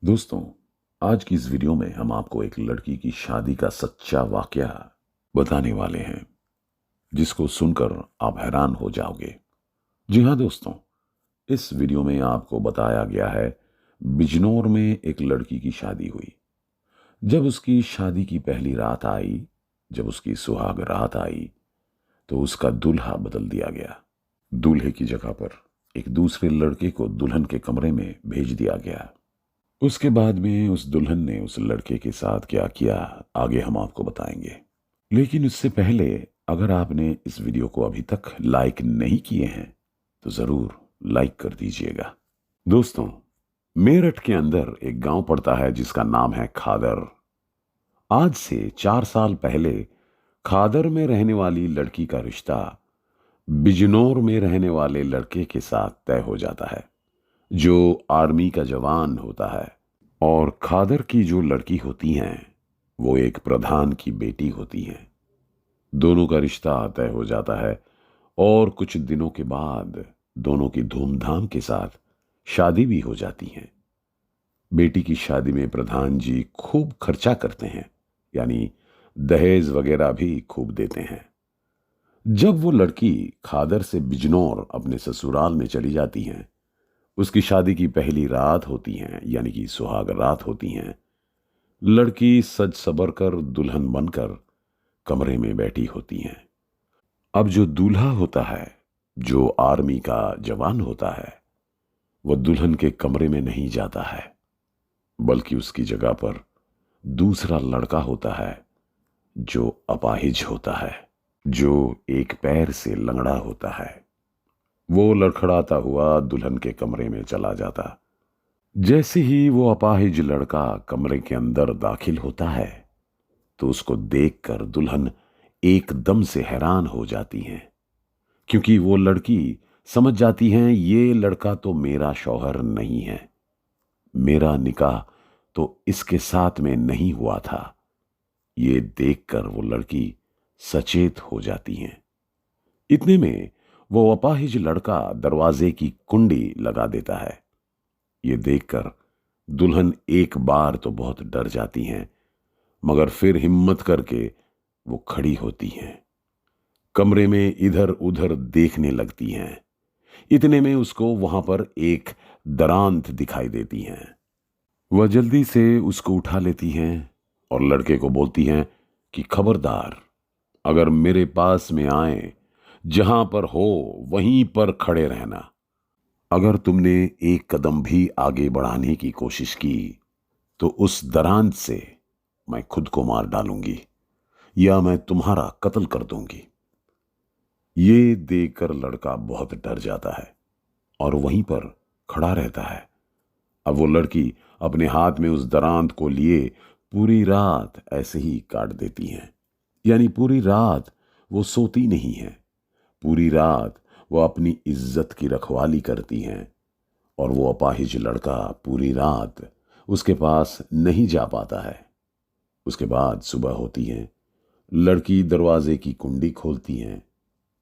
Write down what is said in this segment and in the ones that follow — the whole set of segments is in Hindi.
दोस्तों, आज की इस वीडियो में हम आपको एक लड़की की शादी का सच्चा वाकया बताने वाले हैं, जिसको सुनकर आप हैरान हो जाओगे। जी हाँ दोस्तों, इस वीडियो में आपको बताया गया है बिजनौर में एक लड़की की शादी हुई। जब उसकी शादी की पहली रात आई, जब उसकी सुहाग रात आई, तो उसका दूल्हा बदल दिया गया। दूल्हे की जगह पर एक दूसरे लड़के को दुल्हन के कमरे में भेज दिया गया। उसके बाद में उस दुल्हन ने उस लड़के के साथ क्या किया, आगे हम आपको बताएंगे। लेकिन उससे पहले, अगर आपने इस वीडियो को अभी तक लाइक नहीं किए हैं तो जरूर लाइक कर दीजिएगा। दोस्तों, मेरठ के अंदर एक गांव पड़ता है जिसका नाम है खादर। आज से 4 साल पहले खादर में रहने वाली लड़की का रिश्ता बिजनौर में रहने वाले लड़के के साथ तय हो जाता है, जो आर्मी का जवान होता है। और खादर की जो लड़की होती हैं, वो एक प्रधान की बेटी होती हैं। दोनों का रिश्ता तय हो जाता है और कुछ दिनों के बाद दोनों की धूमधाम के साथ शादी भी हो जाती है। बेटी की शादी में प्रधान जी खूब खर्चा करते हैं, यानी दहेज वगैरह भी खूब देते हैं। जब वो लड़की खादर से बिजनौर अपने ससुराल में चली जाती हैं, उसकी शादी की पहली रात होती है, यानी कि सुहाग रात होती हैं। लड़की सज सबर कर दुल्हन बनकर कमरे में बैठी होती हैं। अब जो दूल्हा होता है, जो आर्मी का जवान होता है, वह दुल्हन के कमरे में नहीं जाता है, बल्कि उसकी जगह पर दूसरा लड़का होता है जो अपाहिज होता है, जो एक पैर से लंगड़ा होता है। वो लड़खड़ाता हुआ दुल्हन के कमरे में चला जाता। जैसे ही वो अपाहिज लड़का कमरे के अंदर दाखिल होता है, तो उसको देखकर दुल्हन एकदम से हैरान हो जाती हैं, क्योंकि वो लड़की समझ जाती हैं ये लड़का तो मेरा शौहर नहीं है, मेरा निकाह तो इसके साथ में नहीं हुआ था। ये देखकर वो लड़की सचेत हो जाती हैं। इतने में वो अपाहिज लड़का दरवाजे की कुंडी लगा देता है। ये देखकर दुल्हन एक बार तो बहुत डर जाती हैं, मगर फिर हिम्मत करके वो खड़ी होती हैं। कमरे में इधर उधर देखने लगती हैं। इतने में उसको वहां पर एक दरांत दिखाई देती हैं। वह जल्दी से उसको उठा लेती हैं और लड़के को बोलती हैं कि खबरदार, अगर मेरे पास में आए, जहां पर हो वहीं पर खड़े रहना। अगर तुमने एक कदम भी आगे बढ़ाने की कोशिश की तो उस दरांत से मैं खुद को मार डालूंगी या मैं तुम्हारा कत्ल कर दूंगी। ये देखकर लड़का बहुत डर जाता है और वहीं पर खड़ा रहता है। अब वो लड़की अपने हाथ में उस दरांत को लिए पूरी रात ऐसे ही काट देती हैं, यानी पूरी रात वो सोती नहीं है। पूरी रात वो अपनी इज्जत की रखवाली करती हैं और वो अपाहिज लड़का पूरी रात उसके पास नहीं जा पाता है। उसके बाद सुबह होती है, लड़की दरवाजे की कुंडी खोलती हैं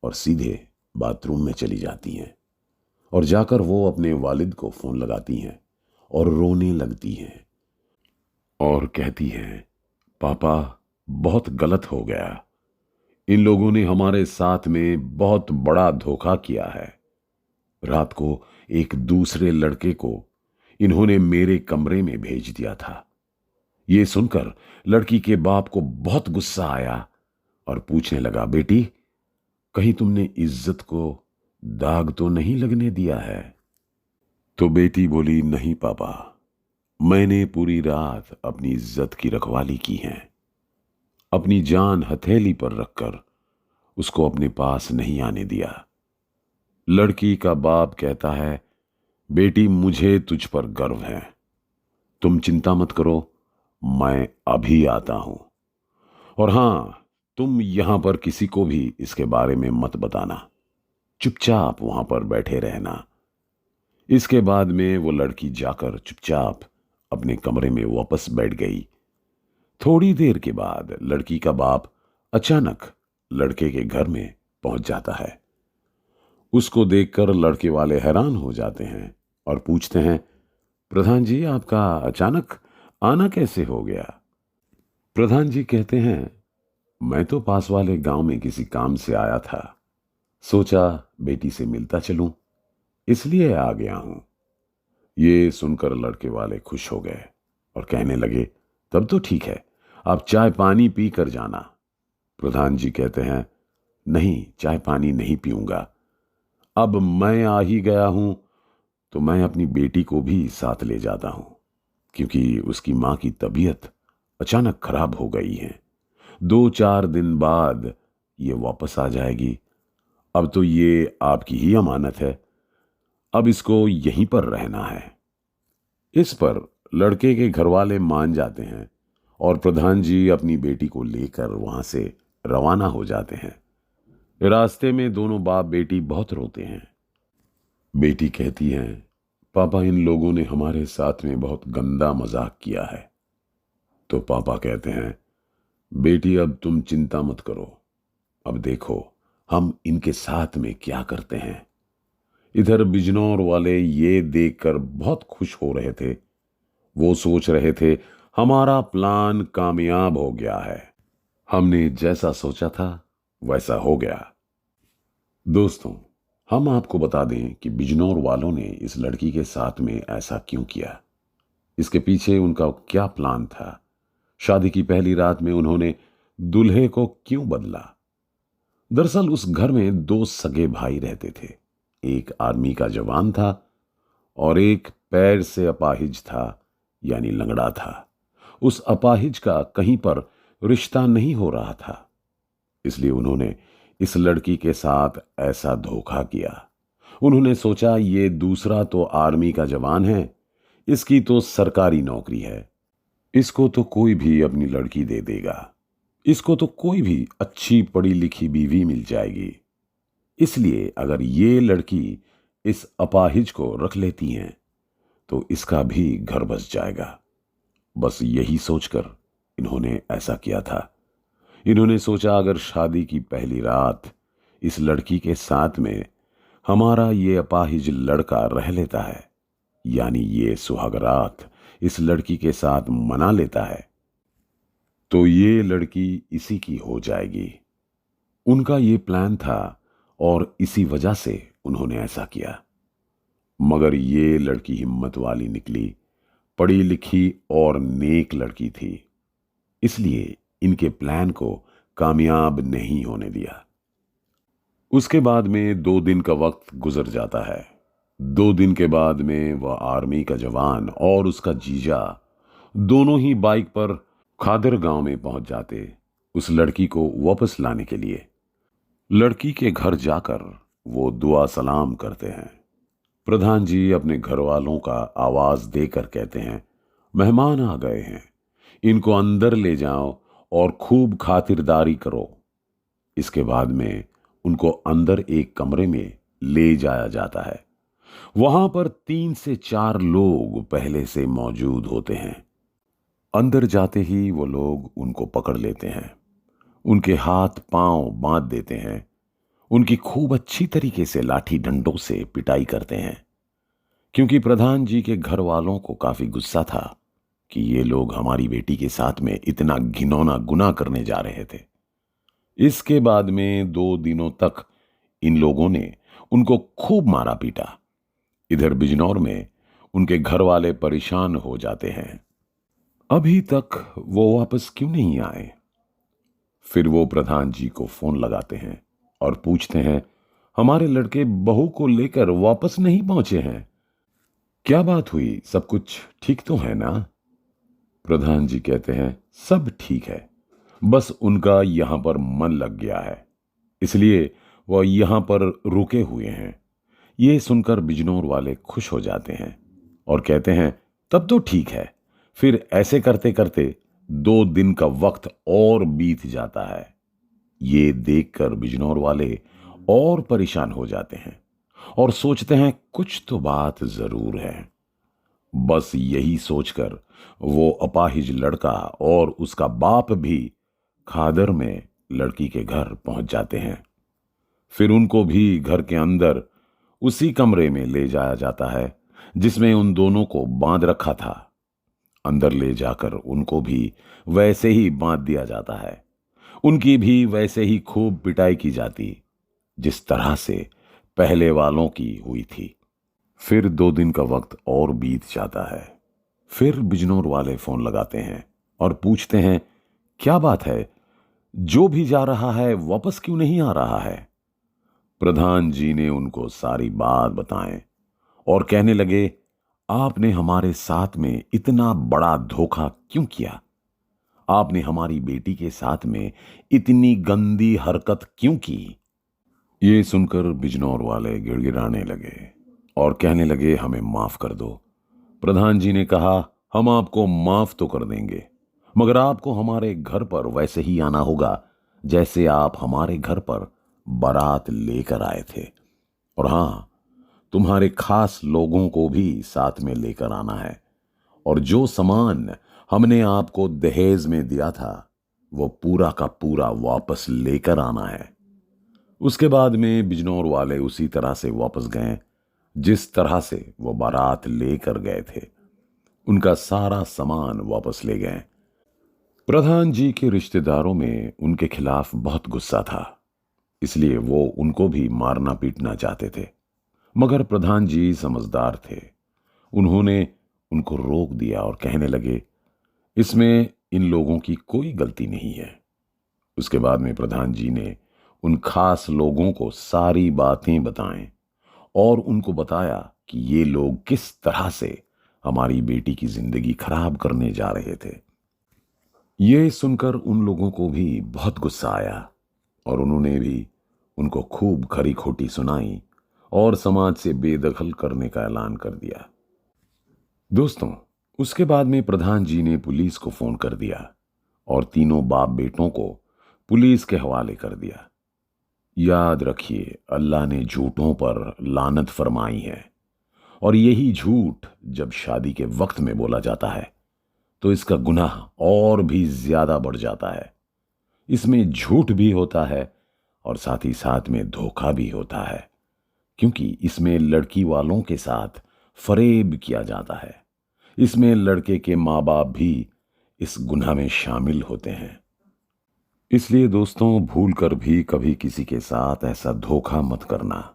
और सीधे बाथरूम में चली जाती हैं और जाकर वो अपने वालिद को फोन लगाती हैं और रोने लगती हैं और कहती हैं, पापा, बहुत गलत हो गया। इन लोगों ने हमारे साथ में बहुत बड़ा धोखा किया है। रात को एक दूसरे लड़के को इन्होंने मेरे कमरे में भेज दिया था। ये सुनकर लड़की के बाप को बहुत गुस्सा आया और पूछने लगा, बेटी, कहीं तुमने इज्जत को दाग तो नहीं लगने दिया है? तो बेटी बोली, नहीं पापा, मैंने पूरी रात अपनी इज्जत की रखवाली की है। अपनी जान हथेली पर रखकर उसको अपने पास नहीं आने दिया। लड़की का बाप कहता है, बेटी, मुझे तुझ पर गर्व है, तुम चिंता मत करो, मैं अभी आता हूं। और हां, तुम यहां पर किसी को भी इसके बारे में मत बताना, चुपचाप वहां पर बैठे रहना। इसके बाद में वो लड़की जाकर चुपचाप अपने कमरे में वापस बैठ गई। थोड़ी देर के बाद लड़की का बाप अचानक लड़के के घर में पहुंच जाता है। उसको देखकर लड़के वाले हैरान हो जाते हैं और पूछते हैं, प्रधान जी, आपका अचानक आना कैसे हो गया? प्रधान जी कहते हैं, मैं तो पास वाले गांव में किसी काम से आया था। सोचा बेटी से मिलता चलूं, इसलिए आ गया हूं। ये सुनकर लड़के वाले खुश हो गए और कहने लगे, तब तो ठीक है, आप चाय पानी पी कर जाना। प्रधान जी कहते हैं, नहीं, चाय पानी नहीं पीऊंगा। अब मैं आ ही गया हूं तो मैं अपनी बेटी को भी साथ ले जाता हूं, क्योंकि उसकी मां की तबीयत अचानक खराब हो गई है। 2-4 दिन बाद ये वापस आ जाएगी। अब तो ये आपकी ही अमानत है, अब इसको यहीं पर रहना है। इस पर लड़के के घर वाले मान जाते हैं और प्रधान जी अपनी बेटी को लेकर वहां से रवाना हो जाते हैं। रास्ते में दोनों बाप बेटी बहुत रोते हैं। बेटी कहती है, पापा, इन लोगों ने हमारे साथ में बहुत गंदा मजाक किया है। तो पापा कहते हैं, बेटी अब तुम चिंता मत करो, अब देखो हम इनके साथ में क्या करते हैं। इधर बिजनौर वाले ये देखकर बहुत खुश हो रहे थे। वो सोच रहे थे, हमारा प्लान कामयाब हो गया है, हमने जैसा सोचा था वैसा हो गया। दोस्तों, हम आपको बता दें कि बिजनौर वालों ने इस लड़की के साथ में ऐसा क्यों किया, इसके पीछे उनका क्या प्लान था। शादी की पहली रात में उन्होंने दूल्हे को क्यों बदला। दरअसल उस घर में दो सगे भाई रहते थे। एक आर्मी का जवान था और एक पैर से अपाहिज था, यानी लंगड़ा था। उस अपाहिज का कहीं पर रिश्ता नहीं हो रहा था, इसलिए उन्होंने इस लड़की के साथ ऐसा धोखा किया। उन्होंने सोचा, ये दूसरा तो आर्मी का जवान है, इसकी तो सरकारी नौकरी है, इसको तो कोई भी अपनी लड़की दे देगा, इसको तो कोई भी अच्छी पढ़ी लिखी बीवी मिल जाएगी। इसलिए अगर ये लड़की इस अपाहिज को रख लेती हैं तो इसका भी घर बस जाएगा। बस यही सोचकर इन्होंने ऐसा किया था। इन्होंने सोचा, अगर शादी की पहली रात इस लड़की के साथ में हमारा ये अपाहिज लड़का रह लेता है, यानी ये सुहागरात इस लड़की के साथ मना लेता है, तो ये लड़की इसी की हो जाएगी। उनका ये प्लान था और इसी वजह से उन्होंने ऐसा किया। मगर ये लड़की हिम्मत वाली निकली, पढ़ी लिखी और नेक लड़की थी, इसलिए इनके प्लान को कामयाब नहीं होने दिया। उसके बाद में 2 दिन का वक्त गुजर जाता है। 2 दिन के बाद में वह आर्मी का जवान और उसका जीजा दोनों ही बाइक पर खादर गांव में पहुंच जाते उस लड़की को वापस लाने के लिए। लड़की के घर जाकर वो दुआ सलाम करते हैं। प्रधान जी अपने घर वालों का आवाज देकर कहते हैं, मेहमान आ गए हैं, इनको अंदर ले जाओ और खूब खातिरदारी करो। इसके बाद में उनको अंदर एक कमरे में ले जाया जाता है। वहां पर 3 से 4 लोग पहले से मौजूद होते हैं। अंदर जाते ही वो लोग उनको पकड़ लेते हैं, उनके हाथ पांव बांध देते हैं, उनकी खूब अच्छी तरीके से लाठी डंडों से पिटाई करते हैं, क्योंकि प्रधान जी के घर वालों को काफी गुस्सा था कि ये लोग हमारी बेटी के साथ में इतना घिनौना गुनाह करने जा रहे थे। इसके बाद में 2 दिनों तक इन लोगों ने उनको खूब मारा पीटा। इधर बिजनौर में उनके घर वाले परेशान हो जाते हैं, अभी तक वो वापस क्यों नहीं आए। फिर वो प्रधान जी को फोन लगाते हैं और पूछते हैं, हमारे लड़के बहू को लेकर वापस नहीं पहुंचे हैं, क्या बात हुई, सब कुछ ठीक तो है ना। प्रधान जी कहते हैं, सब ठीक है, बस उनका यहां पर मन लग गया है, इसलिए वह यहां पर रुके हुए हैं। ये सुनकर बिजनौर वाले खुश हो जाते हैं और कहते हैं, तब तो ठीक है। फिर ऐसे करते करते 2 दिन का वक्त और बीत जाता है। ये देखकर बिजनौर वाले और परेशान हो जाते हैं और सोचते हैं, कुछ तो बात जरूर है। बस यही सोचकर वो अपाहिज लड़का और उसका बाप भी खादर में लड़की के घर पहुंच जाते हैं। फिर उनको भी घर के अंदर उसी कमरे में ले जाया जाता है जिसमें उन दोनों को बांध रखा था, अंदर ले जाकर उनको भी वैसे ही बांध दिया जाता है। उनकी भी वैसे ही खूब पिटाई की जाती जिस तरह से पहले वालों की हुई थी। फिर 2 दिन का वक्त और बीत जाता है। फिर बिजनौर वाले फोन लगाते हैं और पूछते हैं, क्या बात है, जो भी जा रहा है वापस क्यों नहीं आ रहा है? प्रधान जी ने उनको सारी बात बताएं और कहने लगे, आपने हमारे साथ में इतना बड़ा धोखा क्यों किया? आपने हमारी बेटी के साथ में इतनी गंदी हरकत क्यों की? ये सुनकर बिजनौर वाले गिड़गिड़ाने लगे और कहने लगे, हमें माफ कर दो। प्रधान जी ने कहा, हम आपको माफ तो कर देंगे, मगर आपको हमारे घर पर वैसे ही आना होगा जैसे आप हमारे घर पर बारात लेकर आए थे। और हां, तुम्हारे खास लोगों को भी साथ में लेकर आना है। और जो सामान हमने आपको दहेज में दिया था वो पूरा का पूरा वापस लेकर आना है। उसके बाद में बिजनौर वाले उसी तरह से वापस गए जिस तरह से वो बारात लेकर गए थे। उनका सारा सामान वापस ले गए। प्रधान जी के रिश्तेदारों में उनके खिलाफ बहुत गुस्सा था, इसलिए वो उनको भी मारना पीटना चाहते थे, मगर प्रधान जी समझदार थे। उन्होंने उनको रोक दिया और कहने लगे, इसमें इन लोगों की कोई गलती नहीं है। उसके बाद में प्रधान जी ने उन खास लोगों को सारी बातें बताएं और उनको बताया कि ये लोग किस तरह से हमारी बेटी की जिंदगी खराब करने जा रहे थे। ये सुनकर उन लोगों को भी बहुत गुस्सा आया और उन्होंने भी उनको खूब खरी खोटी सुनाई और समाज से बेदखल करने का ऐलान कर दिया। दोस्तों, उसके बाद में प्रधान जी ने पुलिस को फोन कर दिया और तीनों बाप बेटों को पुलिस के हवाले कर दिया। याद रखिए, अल्लाह ने झूठों पर लानत फरमाई है और यही झूठ जब शादी के वक्त में बोला जाता है तो इसका गुनाह और भी ज्यादा बढ़ जाता है। इसमें झूठ भी होता है और साथ ही साथ में धोखा भी होता है, क्योंकि इसमें लड़की वालों के साथ फरेब किया जाता है। इसमें लड़के के माँ बाप भी इस गुनाह में शामिल होते हैं। इसलिए दोस्तों, भूल कर भी कभी किसी के साथ ऐसा धोखा मत करना,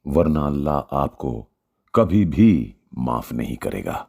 वरना अल्लाह आपको कभी भी माफ नहीं करेगा।